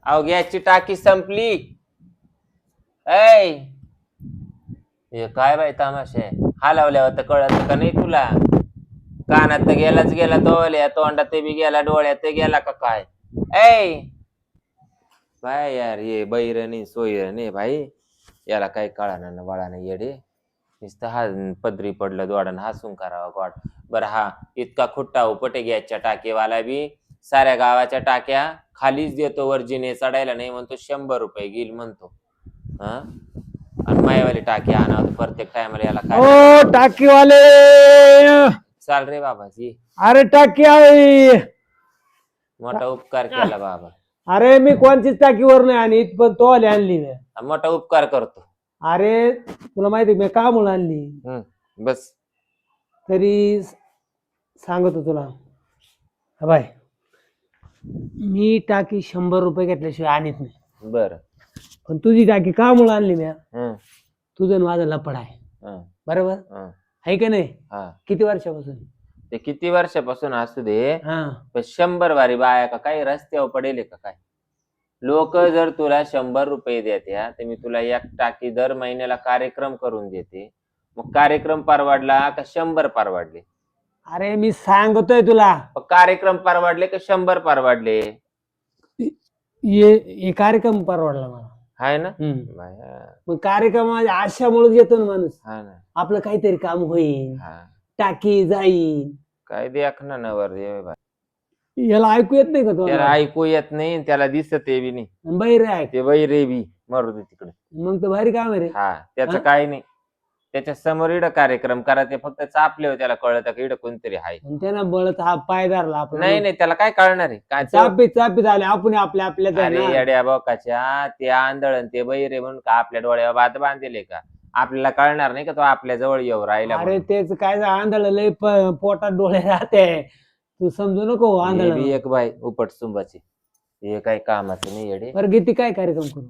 अहो गॅसची टाकी संपली. ऐ हे काय बाई तमाशा आहे. हलवल्यावर तर कळत का नाही तुला? कानात तर गेलाच गेला, तोंडात बी गेला, डोळ्यात गेला का काय? ऐ बाय यार, ये बैरणी सोयरणी भाई, याला काही कळाना ना वळाना येडे. नुसतं हा पदरी पडलं दोडान हसून करावा गोड. बरं हा इतका खुट्टा उपटे गॅसच्या टाकीवाला बी साऱ्या गावाच्या टाक्या खालीच देतो, वर्जिने चढायला नाही म्हणतो, 100 रुपये घेईल म्हणतो. हा आणि मायवाली टाकी आणा प्रत्येक टायमाला याला काय. ओ टाकीवाले, चाल रे बाबाजी, अरे टाकी आहे. मोठा उपकार केला बाबा. अरे मी कोणतीच टाकीवर नाही आणि पण तो आली आणली मी. मोठा उपकार करतो. अरे तुला माहिती मी का म्हणून आणली? बस तरी सांगतो तुला. बाय मी टाकी 100 रुपये घेतल्याशिवाय आणत नाही. बर. पण तुझी टाकी का म्हणून आणली मी? तुझं माझं लपड आहे, बरोबर आहे का नाही? किती वर्षापासून? ते किती वर्षापासून असू दे, हा पण 100 वारी बाया का काही रस्त्यावर पडेल का काय? लोक जर तुला 100 रुपये देत्या तर मी तुला एक टाकी दर महिन्याला कार्यक्रम करून देते. मग कार्यक्रम परवडला का 100 परवडले? अरे मी सांगतोय तुला, कार्यक्रम परवडले का 100 परवडले? ये कार्यक्रम परवडला मला, हाय ना. मग कार्यक्रम आशामुळे येतो ना माणूस. हा ना, आपलं काहीतरी काम होईल, टाकी जाईल. काय देख ना नवर याला ऐकू येत नाही का? त्याला ऐकू येत नाही, त्याला दिसत बी नाही. बैरे आहे ते बैरे बी मरू दे तिकडे. मग तर भारी काम आहे रे. हा त्याचं काही नाही. त्याच्या समोर इड कार्यक्रम करा, ते फक्त चापले त्याला कळत की इड कोणतरी आहे. त्यांना बळत हा पाय धरला आपण. नाही नाही, त्याला काय कळणार आहे? काय चापी झाले आपण आपल्या आपल्या. अरे येड्या बोकाच्या, ते आंधळण ते बैरे म्हणून का आपल्या डोळ्यावर बात बांधले का? आपल्याला कळणार नाही का तो आपल्या जवळ येऊ राहिला? अरे तेच काय आंधळ लय पोटात डोळे राहते, तू समजू नको. आंधळ एक बाई उपट सुंबाची, हे काही कामाचं नाही येडे. बरं किती काय कार्यक्रम करू?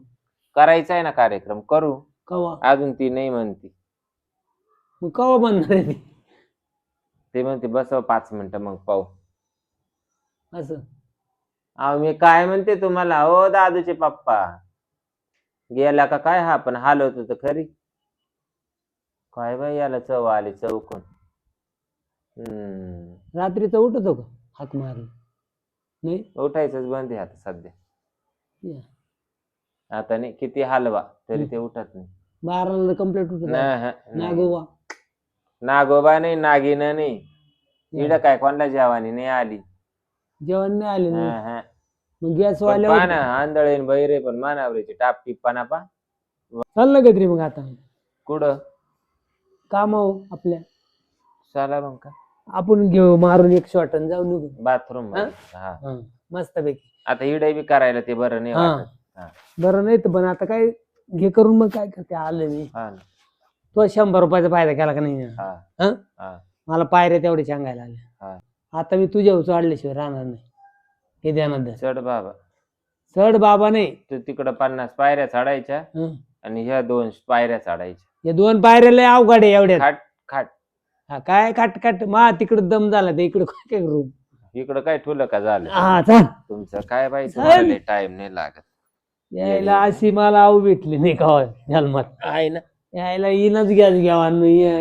करायचा आहे ना कार्यक्रम, करू. कवा? अजून ती नाही म्हणती. मग कवा बनणार आहे ते म्हणते बसव 5 मिनिटं मग पाहू. असं अहो मी काय म्हणते तुम्हाला, ओ दादूचे पप्पा गेला का काय? हा पण हालवतो तर खरी. काय बाई याला चव आली चौकून. रात्रीचं उठतो का हाक मारली? नाही, उठायचंच बंद आहे आता सध्या. आता नाही, किती हलवा तरी ते उठत नाही. 12ला कंप्लीट उठत. नागोबा नागोबा नाही, नागिन नाही. इड काय कोणला जेवानी नाही आली, जेवण नाही आले. मग गॅस वाले आंधळेन बैरे पण मानावरीची टाप टिप्पाना पा. चाललं का तरी मग आता कुठं काम आपल्या? चला मग का आपण घेऊ मारून एक शॉट आणि जाऊ निघू बाथरूम. मस्त पैकी. आता इड बी करायला ते बरं नाही वाटत. बरं नाही तर पण आता काय घे करून मग काय करते. आलं मी तो 100 रुपयाचा फायदा केला का नाही? मला पायऱ्या तेवढे सांगायला आल्या. आता मी तुझ्या चढल्याशिवाय राहणार नाही, हे ध्यानात. चढ बाबा, चढ बाबा नाही. तू तिकडं 50 पायऱ्या चढायच्या आणि ह्या 2 पायऱ्या चढायच्या. या 2 पायऱ्या लय अवघड आहे एवढ्या. खाट खाट. काय खाट खाट मा तिकडं दम झाला ते इकडं काय करू? इकडं काय ठुलं का झालं? तुमचं काय पाहिजे? टाइम नाही लागत यायला. अशी मला आऊ भेटली नाही का जन्मात आहे ना. यायला येणच गॅस घ्यावा,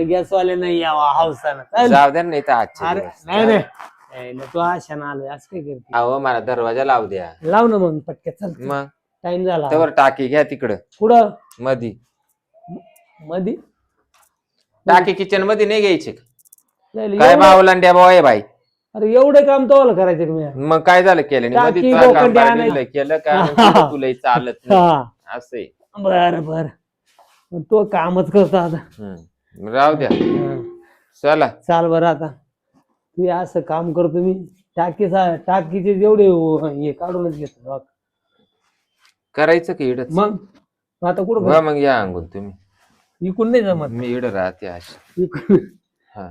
गॅसवाले नाही यावा हौसानं. जाऊ द्या नाही तर आजच्या दिवस. नाही नाही, तू आशानं आलोय असं काय करते? अहो मला दरवाजा लावू द्या. लाव ना मग पटक्यात. चल मग टाइम झाला. त्यावर टाकी घ्या तिकडं पुढं मधी. मधी टाकी किचन मध्ये नाही घ्यायची काय? एवढं- बावलांड्या बाय बाई. अरे एवढे काम तो करायचं तुम्ही? मग काय झालं केलं नाही? टाकी मध्ये बोकंडी आणायला. केलं का तुला चालत नाही असं? बर बर, तो कामच करतो आता. राहू द्या. चला चाल बरं. आता तू असं काम करतो मी टाकीचे जेवढे हे काढूनच घेतो. करायचं की इडच? मग आता कुठं मग या अंगून तुम्ही. इकून नाही जमत. मी इड राहते अशी. हा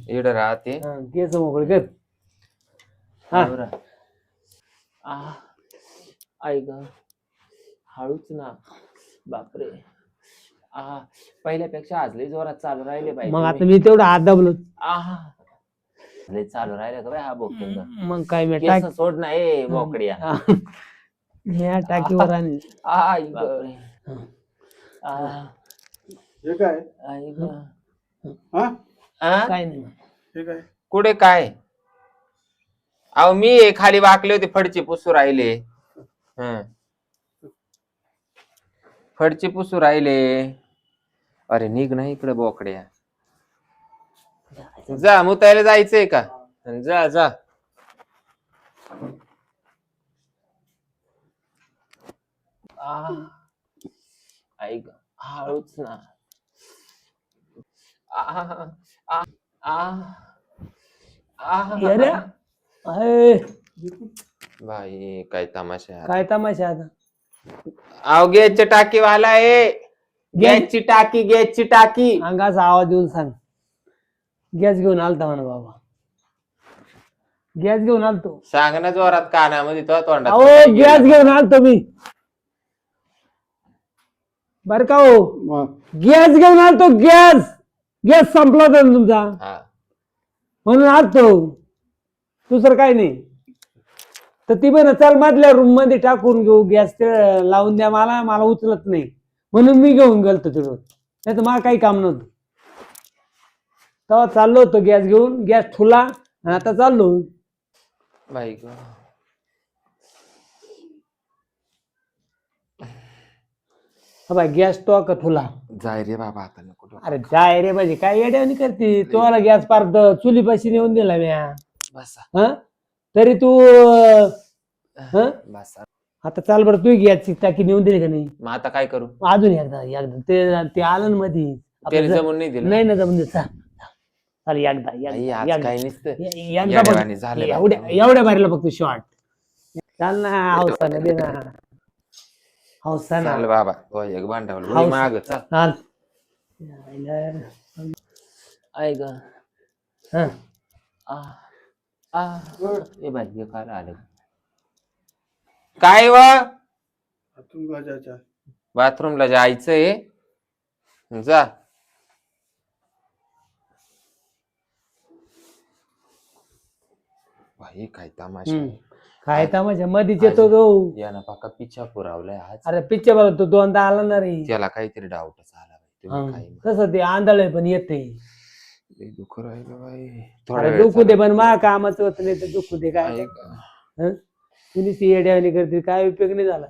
इड राहते. केस मोकळे कर. आई ग हळूच ना. बापरे. पहिल्यापेक्षा आज लय जोरात चालू राहिले पाहिजे. मग आता मी तेवढं हात दाबलो. लय चालू राहिले का हा बोकड? मग काय मी सोड ना ए बोकड्या. या टाकीवर आणि आई ग. आ, हे काय आई ग. हा आ? काय नाही हे काय कुठे काय? अहो मी खाली वाकले होते, फडची पुसू राहिले. हं. फडची पुसू राहिले. अरे निघ ना इकडे बोकड्या. जा मुतायला जायचंय का? जा जा. ऐक हळूच ना. अरे अय, बाई काय तमाशा आहे. काय तमाशा आता. अहो गॅसची टाकी वाला आहे. गॅसची टाकी, गॅसची टाकी. अंगाचा आवाज देऊन सांग. गॅस घेऊन आलता म्हणा बाबा. गॅस घेऊन आलतो. सांग ना जोरात कानामध्ये तो तोंडात. अहो गॅस घेऊन आलतो मी. बर का हो, मग गॅस घेऊन आलतो. गॅस संपला होता ना तुमचा, हा. म्हणून आलतो. दुसरं काय नाही. तर ती बरं चल मधल्या रूम मध्ये टाकून घेऊ गॅस, ते लावून द्या मला उचलत नाही म्हणून मी घेऊन गेलतो तिकडून. नाही तर मला काही काम नव्हतं. तेव्हा चाललो होतो गॅस घेऊन. गॅस ठुला आणि आता चाललो. बाई ग. गॅस तो का ठुला. जाय रे बाबा आता नको डोकं. अरे जाय रे माझी काय येड्यावानी करते. तुम्हाला गॅस पार चुलीपाशी नेऊन दिला म्या. बसा हं? तरी तू हं? बसा. आता चाल बरं, तू गॅसची टाकी नेऊन दिली का नाही. मग आता काय करू? अजून एकदा ते आलं ना मध्ये. त्याने जमून नाही दिलं. नाही ना जमून दे. चाल एकदा आई, आज एकदा काय नुसतं एकदा बघ. येड्यावानी झालं एवढ्या बारीला फक्त शॉर्ट. चाल ना हौसानं दे ना. हौसानं चाल बाबा तो एक भांडवल हाऊस. माग चाल. चाल. ऐक ग. हं. ए बाई हे काय आलं? काय वा हातून वाजायचा बाथरूमला जायचंय. जा. भाई काय तमाशा. काय तमाशा मधीच येतो तो. यानं पाका पिच्छा पुरावलाय आज. अरे पिच्चे बघ, तो दोनदा आला ना रे. त्याला काहीतरी डाऊटच आला बाई. तुम्ही काय तसं ते आंधळ पण येते. लई दुःख राहिलं बाई. अरे दुखू दे पण मा कामाचं होत नाही तर दुखू दे. काय तुम्ही ती येड्यावानी करते, काय उपयोग नाही झाला.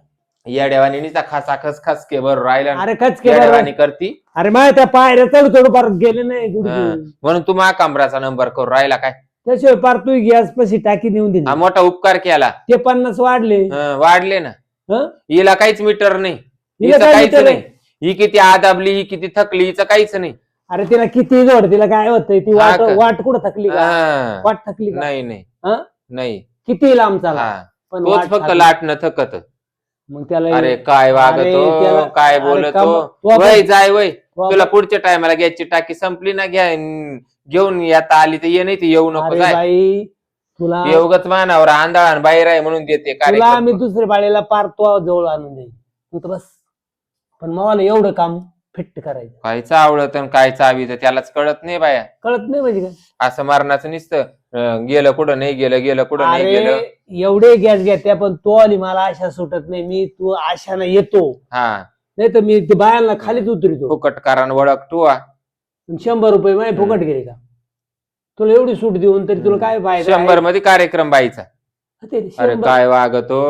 येड्यावानी नुसता खासा खस के बरोबर राहिला. अरे खचके येड्यावानी करती. अरे माय त्या पायऱ्या चढ पार गेले नाही गुडघे. म्हणून तू मा कांबराचा नंबर करून राहिला काय. त्याशिवाय पार तू गॅस पशी टाकी नेऊन दिली. हा मोठा उपकार केला. ते 50 वाढले. वाढले ना. हं? हिला काहीच मीटर नाही. हिला हिचं काय काहीच meter नाही. ही किती आदाबली, ही किती थकली, हिचं काहीच नाही. अरे तिला किती जोड, तिला काय होतंय. ती हा का? वाट कुठं थकली का. हा. वाट थकली का. नाही नाही हं? नाही. किती लांब चाला. हा पण तोच वाट फक्त थकली. लाटणं थकत. मग त्याला अरे काय अरे वागतो, त्याला- काय अरे बोलतो. तू आपण- वय जाय वय. तू तुला पुढच्या टायमाला गॅसची टाकी संपली ना, घेऊन येता आली तर ये, नाही तर येऊ नको. अरे जाय बाई तुला येऊगच मानावर आंधळा बाहेर आहे म्हणून देते तुला कार्यक्रम. आम्ही दुसऱ्या बाळेला पार तो जवळ आणून देईल तू तर बस. पण मला एवढं काम फिट करायचं काय चावळत आणि काय चावीत त्यालाच कळत नाही बाया. कळत नाही म्हणजे काय. असं मरणाचं नुसतं गेलं कुठं नाही गेलं, गेलं कुठं नाही गेलं. अरे एवढे गॅस घेत्या पण तो आली मला आशा सुटत नाही. मी तू आशानं येतो, हा नाही तर मी ते बायांना खालीच उतरितो. फुकट कारण ओळख तू. 100 रुपये माझे फुकट गेले का. तुला एवढी सूट देऊन तरी तुला काय फायदा 100 मध्ये कार्यक्रम बाईचा. ते अरे 100 काय वागतो.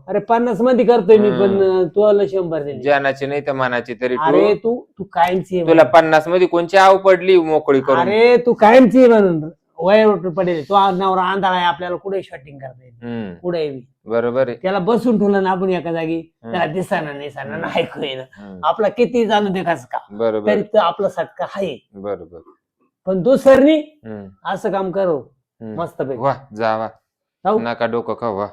अरे 50 मध्ये करतोय मी पण तुला 100 दिले. जनाची नाही तर मनाची तरी अरे तू. तू कायमची आहे तुला 50 मध्ये कोणची आव पडली मोकळी करून. अरे तू कायमची आहे म्हणून वय पडेल. तो नवरा आंधळा आहे, आपल्याला कुठे शॉटिंग करता येईल, कुठे बरोबर आहे. त्याला बसून ठेवलं ना आपण एका जागी, त्याला दिसाना नेसाना नाही ऐकू येणं. आपला किती जाणू दे कस का बरोबर तरी तो आपला सटका आहे. बरोबर. पण दुसरनी असं काम करो मस्त पैकी. वा जावा जाऊ. नका डोकं खाऊ वा.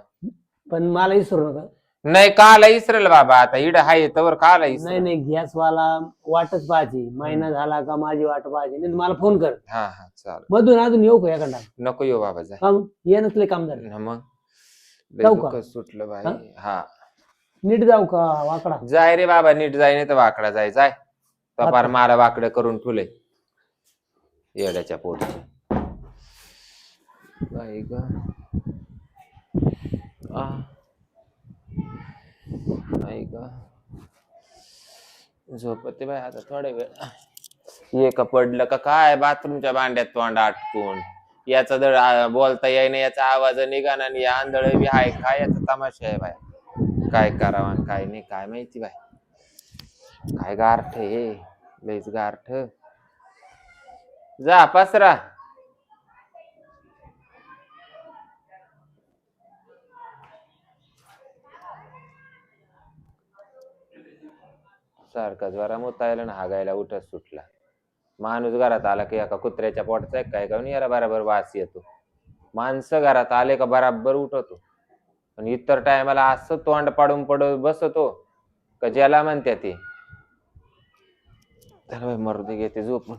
पण मला विसरू नका. नाही काला इसरेल बाबा. आता इड हाय तवर काला नाही इसरेल. नाही गॅस वाला वाटच पाहायची. महिना झाला का माझी वाट पाहायची. नाही तर मला फोन कर. हा हा चाल. मधून अजून येऊ का एखादा. नको येऊ बाबा जाय. ये नसले काम झाले. ना मग लय जाऊ का? दुःख सुटलं बाई. हा? हा नीट जाऊ का वाकडा. जाय रे बाबा नीट जाय नाही तर वाकडा जाय. जाय तपार मला वाकडं करून ठुले येड्याच्या पोटी. बाई ग. नाही का झोपते बाय आता थोडा वेळ एक पडलं का काय बाथरूमच्या भांड्यात तोंड अटकून याचा दड बोलता येईना याचा आवाज निघाना आणि या आंधळ बी हाय काय याचा तमाशा आहे बाय काय करावा काय नाही काय माहिती बाय काय गारठ हे लयच गारठ जा पसरा सारखा जरा मुतायला ना हागायला उठत सुटला माणूस घरात आला की एका कुत्र्याच्या पोटाचा काय का याला बराबर वास येतो माणसं घरात आले का बराबर उठवतो पण इतर टायमाला असं तोंड पाडून पडत बसतो का ज्याला म्हणते ते त्याला मरुदी घेते झोपून